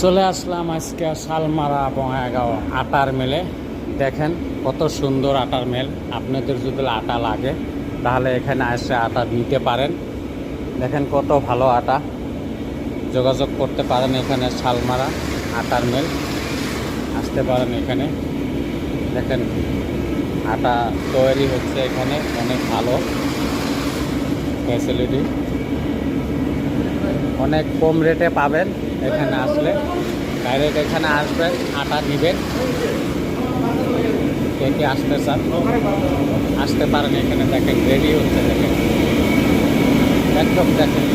চলে আসলাম আজকে শালমারা বঙ্গাইগাঁও আটার মেলে। দেখেন কত সুন্দর আটার মেল। আপনাদের যদি আটা লাগে তাহলে এখানে এসে আটা নিতে পারেন। দেখেন কত ভালো আটা, যোগাযোগ করতে পারেন। এখানে শালমারা আটার মেল আসতে পারেন। এখানে দেখেন আটা তৈরি হচ্ছে, এখানে অনেক ভালো ফ্যাসিলিটি, অনেক কম রেটে পাবেন। এখানে আসলে ডাইরেক্ট এখানে আসবেন, আটা নেবেন। কে কে আসতে চান আসতে পারেন। এখানে দেখেন রেডি হচ্ছে, দেখেন একদম দেখেন।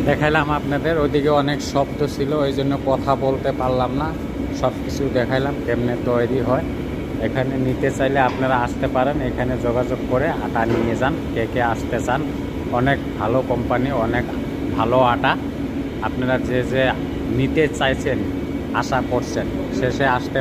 দেখাইলাম আপনাদের, ওইদিকে অনেক শব্দ ছিল, ওই জন্য কথা বলতে পারলাম না। সব কিছু দেখাইলাম কেমনে তৈরি হয়। এখানে নিতে চাইলে আপনারা আসতে পারেন, এখানে যোগাযোগ করে আটা নিয়ে যান। কে কে আসতে চান, অনেক ভালো কোম্পানি, অনেক ভালো আটা। আপনারা যে যে নিতে চাইছেন, আশা করছেন, শেষে আসতে